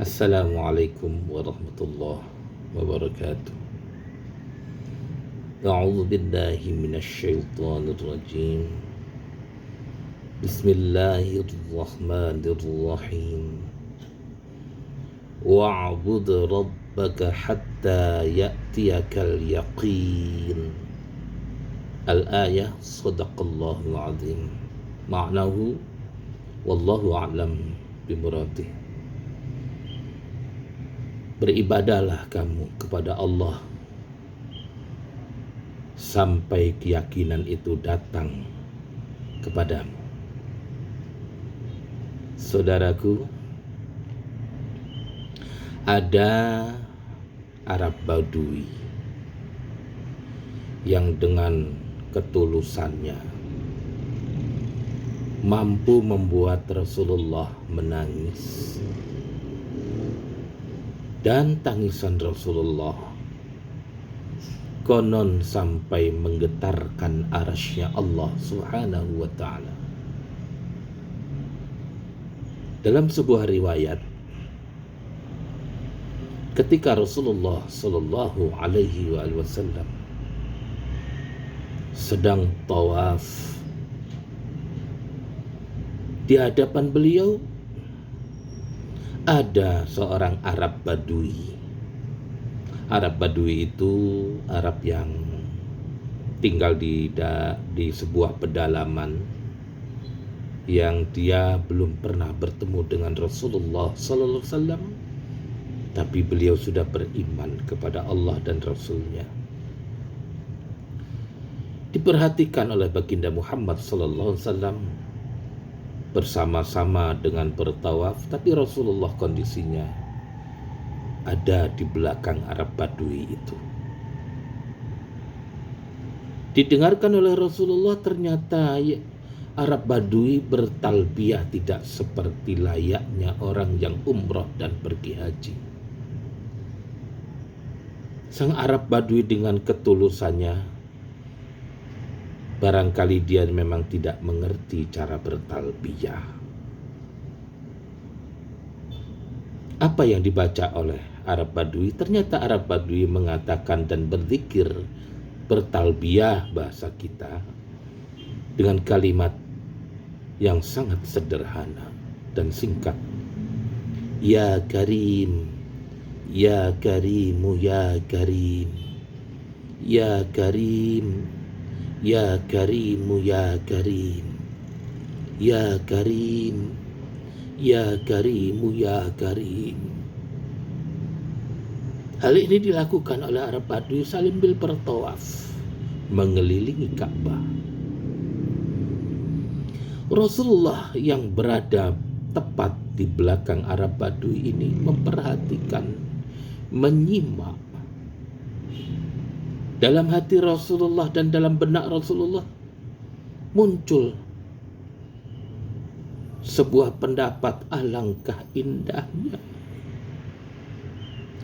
Assalamualaikum warahmatullahi wabarakatuh. A'udzu billahi minasyaitonir rajim. Bismillahirrahmanirrahim. Wa'bud rabbaka hatta ya'tiyakal yaqin. Al-ayah sadaqallahul azim. Ma'nahu wallahu a'lam bimuradih. Beribadahlah kamu kepada Allah sampai keyakinan itu datang kepadamu. Saudaraku, ada Arab Badui yang dengan ketulusannya mampu membuat Rasulullah menangis. Dan tangisan Rasulullah konon sampai menggetarkan arasy-Nya Allah Subhanahu wa ta'ala. Dalam sebuah riwayat, ketika Rasulullah sallallahu alaihi wasallam sedang tawaf, di hadapan beliau ada seorang Arab Badui. Arab Badui itu Arab yang tinggal di sebuah pedalaman yang dia belum pernah bertemu dengan Rasulullah sallallahu alaihi wasallam, tapi beliau sudah beriman kepada Allah dan Rasulnya. Diperhatikan oleh baginda Muhammad sallallahu alaihi wasallam bersama-sama dengan bertawaf, tapi Rasulullah kondisinya ada di belakang Arab Badui itu. Didengarkan oleh Rasulullah, ternyata Arab Badui bertalbiyah tidak seperti layaknya orang yang umroh dan pergi haji. Sang Arab Badui dengan ketulusannya, barangkali dia memang tidak mengerti cara bertalbiyah. Apa yang dibaca oleh Arab Badui? Ternyata Arab Badui mengatakan dan berzikir bertalbiyah bahasa kita dengan kalimat yang sangat sederhana dan singkat. Ya Karim, ya Karimu, ya Karim, ya Karim, ya Karimu, ya Karim, ya Karim, ya Karimu, ya Karim. Hal ini dilakukan oleh Arab Badui sambil bertawaf mengelilingi Ka'bah. Rasulullah yang berada tepat di belakang Arab Badui ini memperhatikan, menyimak. Dalam hati Rasulullah dan dalam benak Rasulullah muncul sebuah pendapat, alangkah indahnya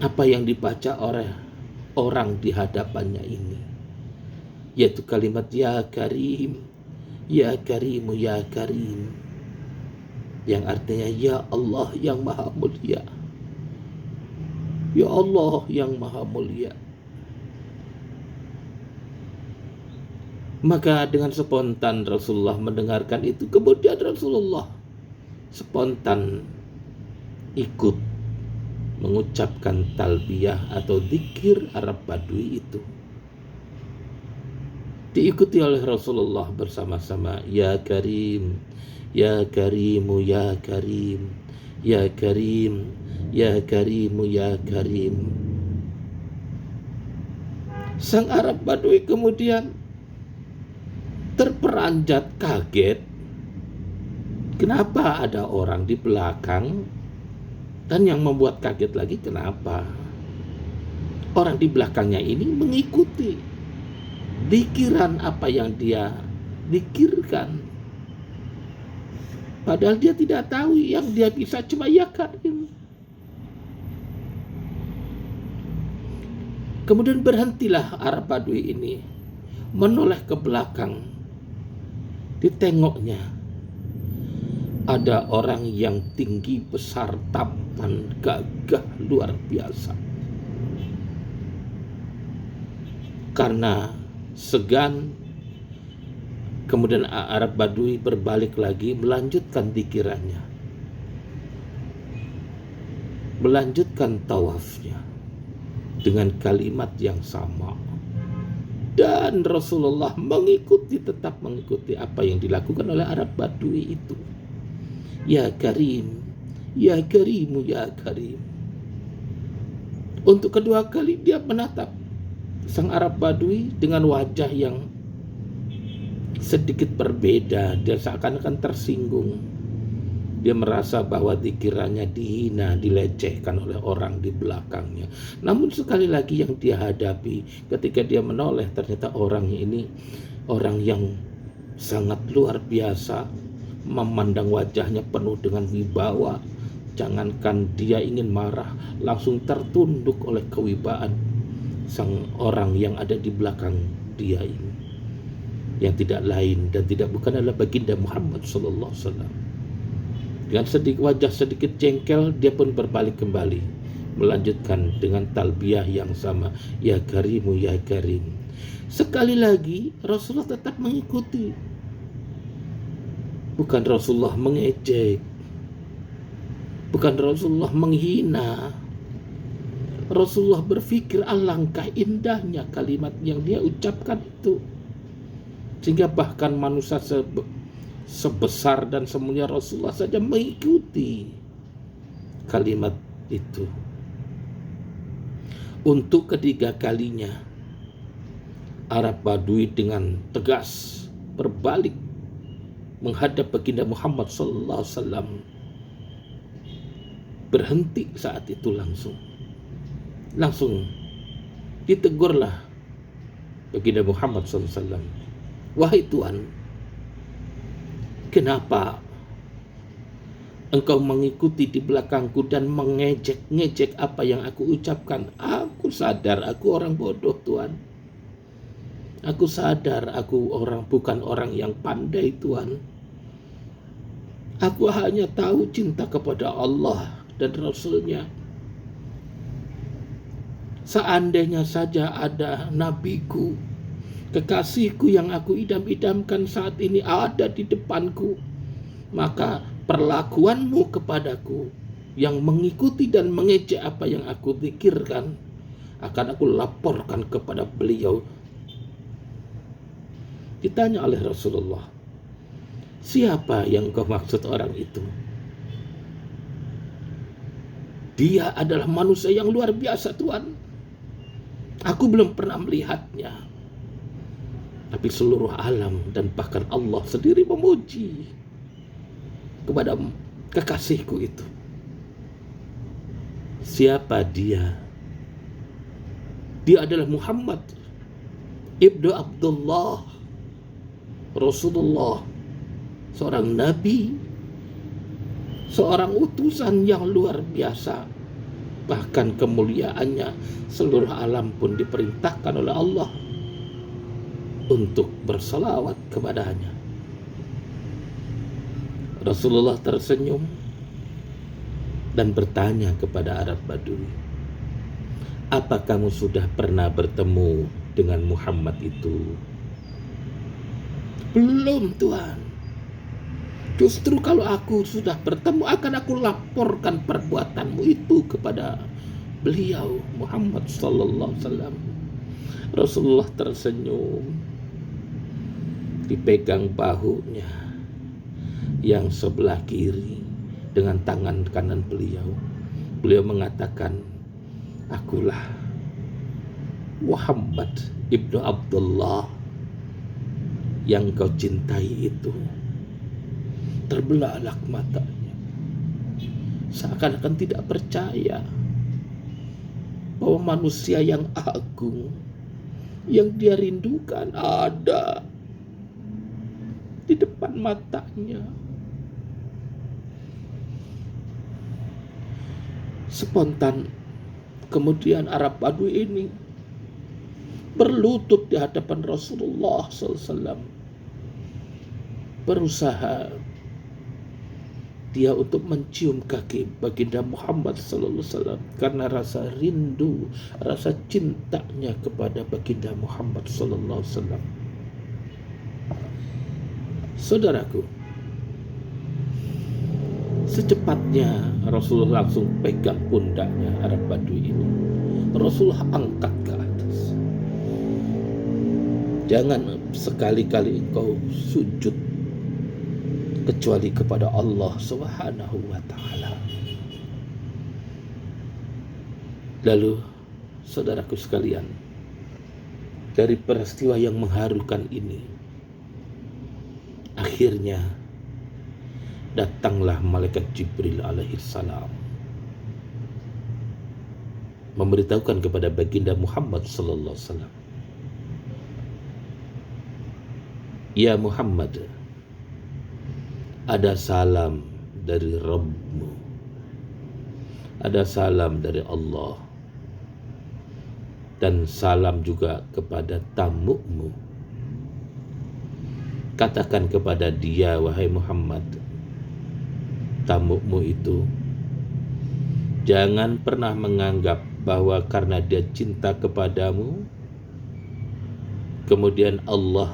apa yang dibaca oleh orang di hadapannya ini, yaitu kalimat ya Karim, ya Karimu, ya Karim, yang artinya ya Allah yang maha mulia, ya Allah yang maha mulia. Maka dengan spontan Rasulullah mendengarkan itu, kemudian Rasulullah spontan ikut mengucapkan talbiyah atau zikir Arab Badui itu. Diikuti oleh Rasulullah bersama-sama, ya Karim, ya Karimu, ya Karim, ya Karim, ya Karimu, ya Karim. Sang Arab Badui kemudian terperanjat kaget. Kenapa ada orang di belakang? Dan yang membuat kaget lagi, kenapa orang di belakangnya ini mengikuti dikiran apa yang dia dikirkan, padahal dia tidak tahu yang dia bisa cuma ya Karim. Kemudian berhentilah Arab Badui ini, menoleh ke belakang. Ditengoknya, ada orang yang tinggi, besar, tampan, gagah, luar biasa. Karena segan, kemudian Arab Badui berbalik lagi melanjutkan pikirannya, melanjutkan tawafnya dengan kalimat yang sama. Dan Rasulullah tetap mengikuti apa yang dilakukan oleh Arab Badui itu. Ya Karim, ya Karimu, ya Karim. Untuk kedua kali dia menatap sang Arab Badui dengan wajah yang sedikit berbeda. Dia seakan-akan tersinggung. Dia merasa bahwa dikiranya dihina, dilecehkan oleh orang di belakangnya. Namun sekali lagi yang dia hadapi ketika dia menoleh, ternyata orang ini orang yang sangat luar biasa. Memandang wajahnya penuh dengan wibawa. Jangankan dia ingin marah, langsung tertunduk oleh kewibaan sang orang yang ada di belakang dia ini, yang tidak lain dan tidak bukan adalah baginda Muhammad sallallahu alaihi wasallam. Dengan wajah sedikit jengkel, dia pun berbalik kembali, melanjutkan dengan talbiyah yang sama, ya Karimu, ya Karim. Sekali lagi Rasulullah tetap mengikuti. Bukan Rasulullah mengejek, bukan Rasulullah menghina. Rasulullah berpikir alangkah indahnya kalimat yang dia ucapkan itu, sehingga bahkan manusia sebesar dan semulia Rasulullah saja mengikuti kalimat itu. Untuk ketiga kalinya Arab Badui dengan tegas berbalik menghadap baginda Muhammad sallallahu alaihi wasallam. Berhenti saat itu langsung ditegurlah baginda Muhammad sallallahu alaihi wasallam. Wahai Tuhan, kenapa engkau mengikuti di belakangku dan mengejek-ngejek apa yang aku ucapkan? Aku sadar aku orang bodoh, Tuhan. Aku sadar aku bukan orang yang pandai, Tuhan. Aku hanya tahu cinta kepada Allah dan Rasul-Nya. Seandainya saja ada nabiku, kekasihku yang aku idam-idamkan saat ini ada di depanku, maka perlakuanmu kepadaku yang mengikuti dan mengejek apa yang aku pikirkan akan aku laporkan kepada beliau. Ditanya oleh Rasulullah, siapa yang kau maksud orang itu? Dia adalah manusia yang luar biasa, Tuhan. Aku belum pernah melihatnya. Tapi seluruh alam dan bahkan Allah sendiri memuji kepada kekasihku itu. Siapa dia? Dia adalah Muhammad ibnu Abdullah, Rasulullah, seorang nabi, seorang utusan yang luar biasa. Bahkan kemuliaannya seluruh alam pun diperintahkan oleh Allah untuk bersalawat kepadanya. Rasulullah tersenyum dan bertanya kepada Arab Badui, apa kamu sudah pernah bertemu dengan Muhammad itu? Belum, Tuhan. Justru kalau aku sudah bertemu akan aku laporkan perbuatanmu itu kepada beliau Muhammad sallallahu alaihi wasallam. Rasulullah tersenyum, dipegang bahunya yang sebelah kiri dengan tangan kanan beliau. Beliau mengatakan, akulah Muhammad ibnu Abdullah yang kau cintai itu. Terbelalak matanya, seakan-akan tidak percaya bahwa manusia yang agung yang dia rindukan ada di depan matanya. Spontan kemudian Arab Badui ini berlutut di hadapan Rasulullah SAW, berusaha dia untuk mencium kaki baginda Muhammad sallallahu alaihi wasallam karena rasa rindu, rasa cintanya kepada baginda Muhammad sallallahu alaihi wasallam. Saudaraku, secepatnya Rasulullah langsung pegang pundaknya Arab Badui ini. Rasulullah angkat ke atas. Jangan sekali-kali engkau sujud kecuali kepada Allah Subhanahu wa ta'ala. Lalu, saudaraku sekalian, dari peristiwa yang mengharukan ini, akhirnya datanglah malaikat Jibril alaihissalam memberitahukan kepada baginda Muhammad sallallahu alaihi wasallam, "Ya Muhammad, ada salam dari Rabbmu, ada salam dari Allah, dan salam juga kepada tamumu. Katakan kepada dia, wahai Muhammad, tamumu itu jangan pernah menganggap bahwa karena dia cinta kepadamu, kemudian Allah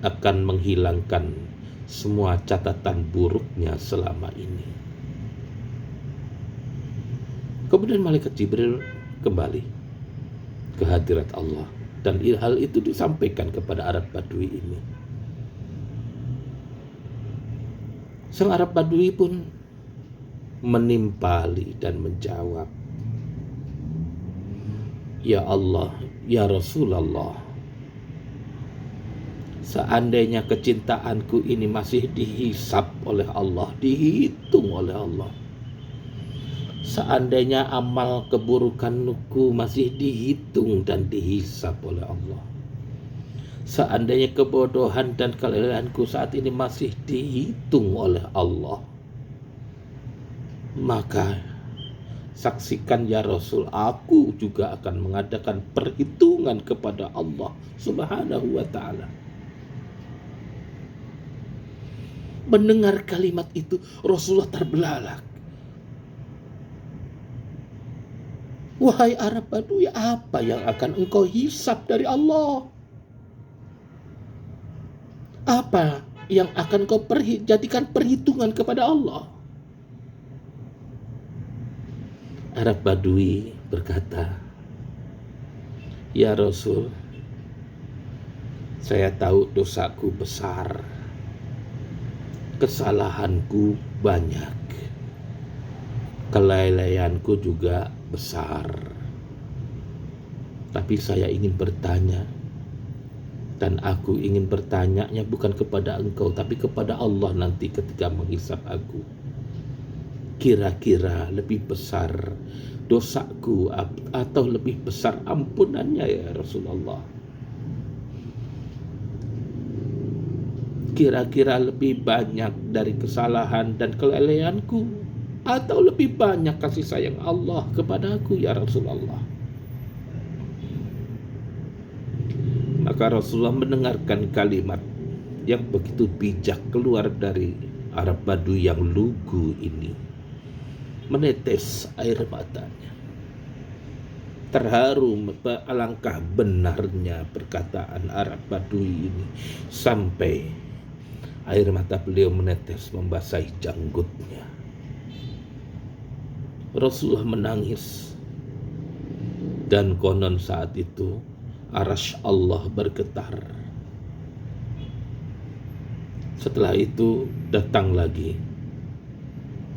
akan menghilangkan semua catatan buruknya selama ini." Kemudian malaikat Jibril kembali ke hadirat Allah, dan hal itu disampaikan kepada Arab Badui ini. Sang Arab Badui pun menimpali dan menjawab, "Ya Allah, ya Rasulullah, seandainya kecintaanku ini masih dihisap oleh Allah, dihitung oleh Allah, seandainya amal keburukanku masih dihitung dan dihisap oleh Allah, seandainya kebodohan dan kelalaianku saat ini masih dihitung oleh Allah, maka saksikan ya Rasul, aku juga akan mengadakan perhitungan kepada Allah Subhanahu wa ta'ala." Mendengar kalimat itu, Rasulullah terbelalak. "Wahai Arab Badui, apa yang akan engkau hisap dari Allah? Apa yang akan kau jadikan perhitungan kepada Allah?" Arab Badui berkata, "Ya Rasul, saya tahu dosaku besar, kesalahanku banyak, kelalaianku juga besar. Tapi saya ingin bertanya, dan aku ingin bertanyanya bukan kepada engkau, tapi kepada Allah nanti ketika menghisap aku. Kira-kira lebih besar dosaku atau lebih besar ampunannya ya Rasulullah? Kira-kira lebih banyak dari kesalahan dan kelalaianku, atau lebih banyak kasih sayang Allah kepadaku ya Rasulullah?" Maka Rasulullah mendengarkan kalimat yang begitu bijak keluar dari Arab Badui yang lugu ini. Menetes air matanya. Terharu alangkah benarnya perkataan Arab Badui ini, sampai air mata beliau menetes membasahi janggutnya. Rasulullah menangis, dan konon saat itu arasy Allah bergetar. Setelah itu datang lagi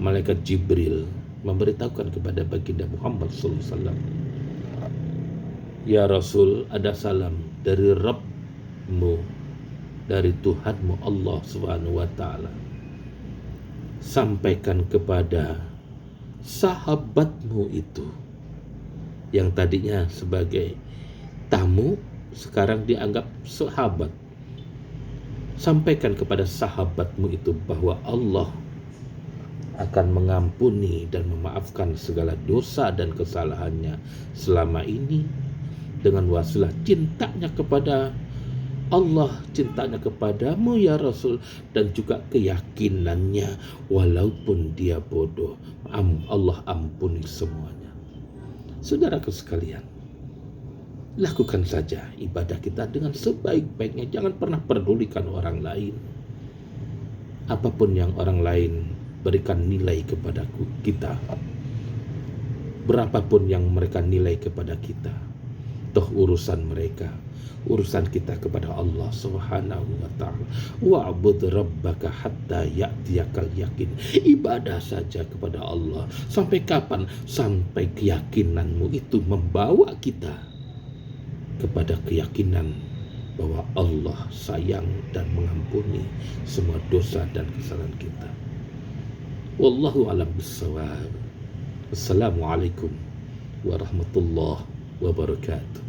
malaikat Jibril memberitahukan kepada baginda Muhammad SAW, "Ya Rasul, ada salam dari Rabbmu, dari Tuhanmu Allah Subhanahu wa ta'ala. Sampaikan kepada sahabatmu itu yang tadinya sebagai tamu, sekarang dianggap sahabat. Sampaikan kepada sahabatmu itu bahwa Allah akan mengampuni dan memaafkan segala dosa dan kesalahannya selama ini dengan wasilah cintanya kepada Allah cintanya kepadamu ya Rasul, dan juga keyakinannya walaupun dia bodoh, Allah ampuni semuanya. Saudaraku sekalian, lakukan saja ibadah kita dengan sebaik-baiknya. Jangan pernah pedulikan orang lain. Apapun yang orang lain berikan nilai kepada kita, berapapun yang mereka nilai kepada kita, toh urusan mereka. Urusan kita kepada Allah Subhanahu wa ta'ala. Wa'bud rabbaka hatta ya'tiyakal yakin. Ibadah saja kepada Allah. Sampai kapan? Sampai keyakinanmu itu membawa kita kepada keyakinan bahwa Allah sayang dan mengampuni semua dosa dan kesalahan kita. Wallahu a'lam bishawab. Assalamualaikum warahmatullahi wabarakatuh.